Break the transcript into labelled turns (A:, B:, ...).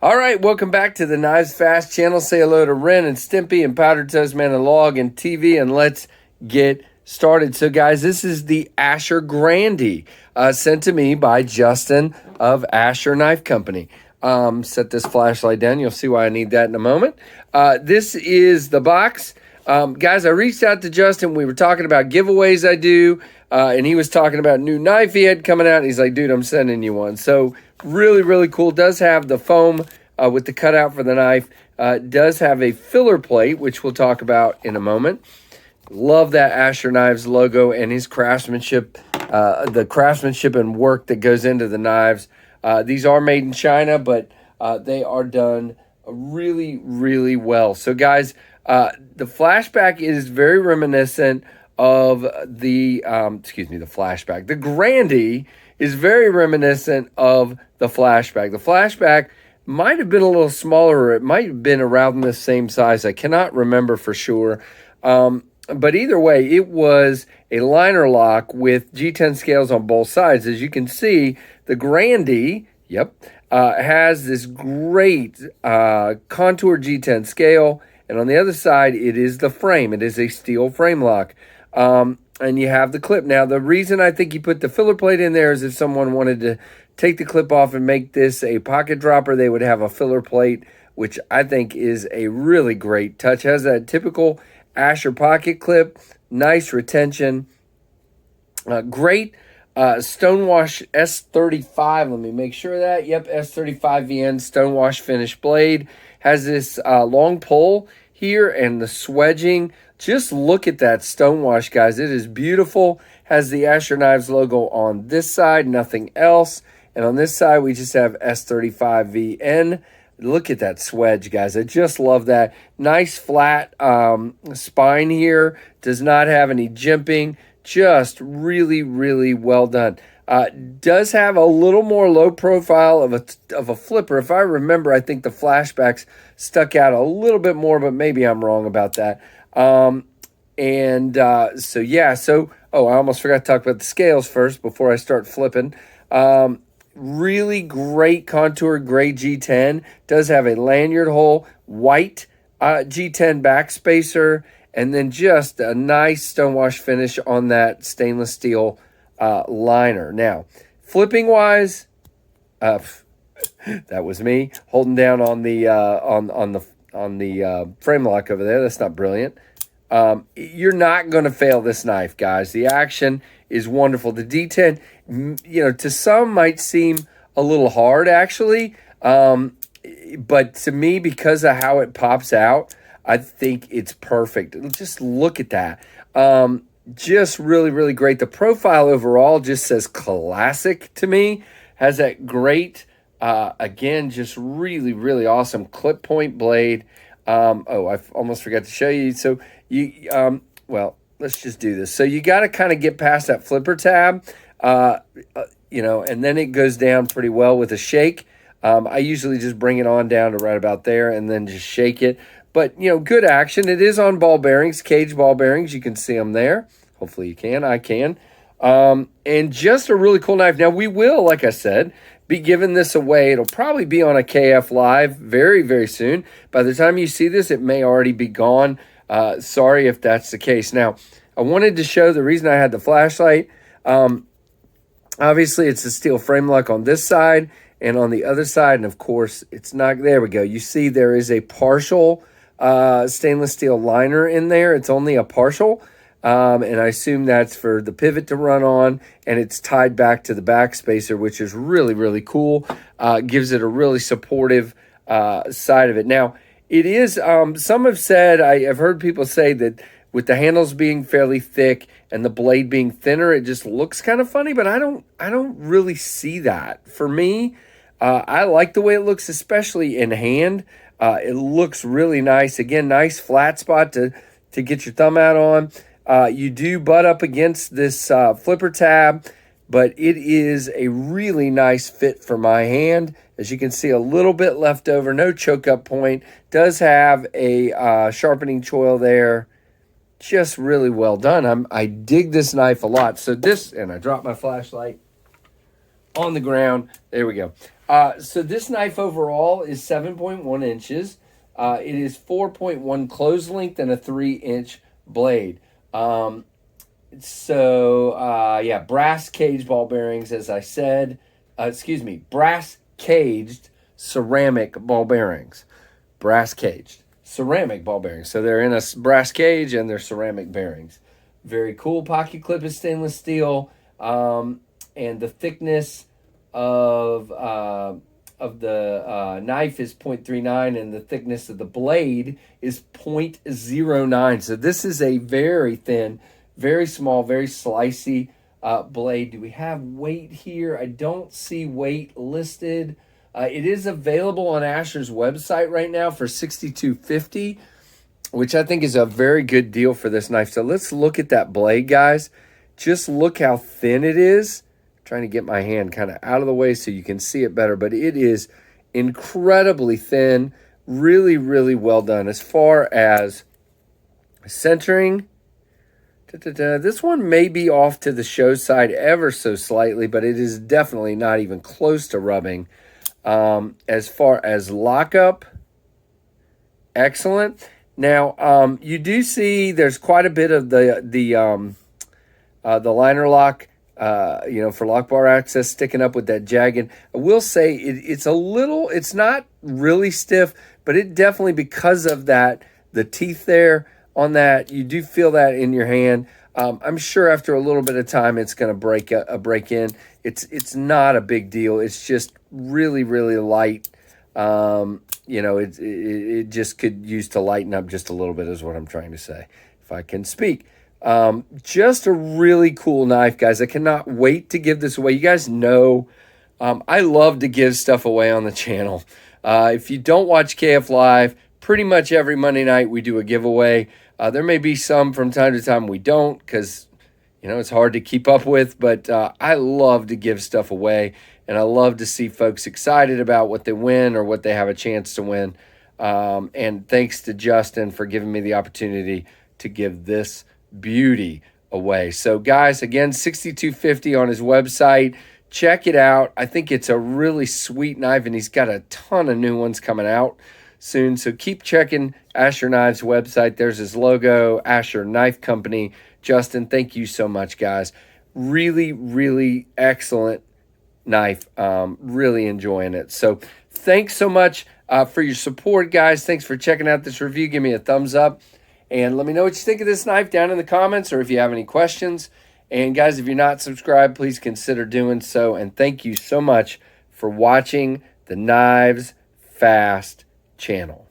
A: All right, welcome back to the KnivesFAST channel. Say hello to Ren and Stimpy and Powdered Toast Man and Log and TV, and let's get started. So, guys, this is the Asher Grandy sent to me by Justin of Asher Knife Company. Set this flashlight down. You'll see why I need that in a moment. This is the box. Guys, I reached out to Justin. We were talking about giveaways I do, and he was talking about a new knife he had coming out. And he's like, dude, I'm sending you one. So really, really cool. Does have the foam with the cutout for the knife. Does have a filler plate, which we'll talk about in a moment. Love that Asher Knives logo and his craftsmanship, the craftsmanship and work that goes into the knives. These are made in China, but they are done really, really well. So, guys, the flashback is very reminiscent of the, the flashback. The Grandy is very reminiscent of the flashback. The flashback might have been a little smaller, or it might have been around the same size. I cannot remember for sure. But either way, it was a liner lock with G10 scales on both sides. As you can see, the Grandy, has this great contour G10 scale. And on the other side, it is the frame. It is a steel frame lock. And you have the clip. Now, the reason I think you put the filler plate in there is if someone wanted to take the clip off and make this a pocket dropper, they would have a filler plate, which I think is a really great touch. Has that typical Asher pocket clip, nice retention, great Stonewash S35. Let me make sure of that. Yep, S35 VN Stonewash finish blade. Has this long pull here and the swedging. Just look at that Stonewash, guys. It is beautiful. Has the Asher Knives logo on this side, nothing else. And on this side, we just have S35 VN. Look at that swedge, guys. I just love that. Nice flat spine here. Does not have any jimping. Just really, really well done. Does have a little more low profile of a flipper. If I remember, I think the flashbacks stuck out a little bit more, but maybe I'm wrong about that. I almost forgot to talk about the scales first before I start flipping. Really great contour gray G10. Does have a lanyard hole, white G10 backspacer, and then just a nice Stonewash finish on that stainless steel liner. Now, flipping wise, that was me holding down on the frame lock over there. That's not brilliant. You're not going to fail this knife, guys. The action is wonderful. The D10, to some might seem a little hard, actually. But to me, because of how it pops out, I think it's perfect. Just look at that. Just really, really great. The profile overall just says classic to me. Has that great, again, just really, really awesome clip point blade. I almost forgot to show you. So let's just do this. So you got to kind of get past that flipper tab, and then it goes down pretty well with a shake. I usually just bring it on down to right about there and then just shake it. But, good action. It is on ball bearings, cage ball bearings. You can see them there. Hopefully you can. I can. And just a really cool knife. Now, we will, like I said, be giving this away. It'll probably be on a KF Live very, very soon. By the time you see this, it may already be gone. Sorry if that's the case. Now, I wanted to show the reason I had the flashlight. Obviously, it's a steel frame lock on this side and on the other side. And, of course, it's not. There we go. You see there is a partial stainless steel liner in there. It's only a partial. And I assume that's for the pivot to run on, and it's tied back to the backspacer, which is really, really cool. Gives it a really supportive side of it. Now, it is, some have said, I've heard people say that with the handles being fairly thick and the blade being thinner, it just looks kind of funny, but I don't really see that. For me, I like the way it looks, especially in hand. It looks really nice. Again, nice flat spot to get your thumb out on. You do butt up against this flipper tab, but it is a really nice fit for my hand. As you can see, a little bit left over, no choke up point. Does have a sharpening choil there. Just really well done. I dig this knife a lot. So this, and I dropped my flashlight on the ground. There we go. So this knife overall is 7.1 inches. It is 4.1 close length and a 3-inch blade. Yeah, brass cage ball bearings, as I said. Brass caged ceramic ball bearings. Brass caged ceramic ball bearings. So they're in a brass cage and they're ceramic bearings. Very cool. Pocket clip is stainless steel. And the thickness of the knife is 0.39, and the thickness of the blade is 0.09. So this is a very thin, very small, very slicey blade. Do we have weight here? I don't see weight listed. It is available on Asher's website right now for $62.50, which I think is a very good deal for this knife. So let's look at that blade, guys. Just look how thin it is. I'm trying to get my hand kind of out of the way so you can see it better, but it is incredibly thin. Really, really well done. As far as centering, this one may be off to the show side ever so slightly, but it is definitely not even close to rubbing. As far as lockup, excellent. Now, you do see there's quite a bit of the liner lock, for lock bar access sticking up with that jagged. I will say it's not really stiff, but it definitely, because of that, the teeth there on that, you do feel that in your hand. I'm sure after a little bit of time, it's going to break in. It's not a big deal. It's just really, really light. It just could use to lighten up just a little bit is what I'm trying to say, if I can speak. Just a really cool knife, guys. I cannot wait to give this away. You guys know I love to give stuff away on the channel. If you don't watch KF Live, pretty much every Monday night we do a giveaway. There may be some from time to time we don't, because it's hard to keep up with, but I love to give stuff away, and I love to see folks excited about what they win or what they have a chance to win. And thanks to Justin for giving me the opportunity to give this beauty away. So guys, again, $62.50 on his website. Check it out. I think it's a really sweet knife, and he's got a ton of new ones coming out soon. So keep checking Asher Knives website. There's his logo, Asher Knife Company. Justin, thank you so much, guys. Really, really excellent knife. Really enjoying it. So thanks so much for your support, guys. Thanks for checking out this review. Give me a thumbs up and let me know what you think of this knife down in the comments, or if you have any questions. And guys, if you're not subscribed, please consider doing so. And thank you so much for watching the KnivesFAST channel.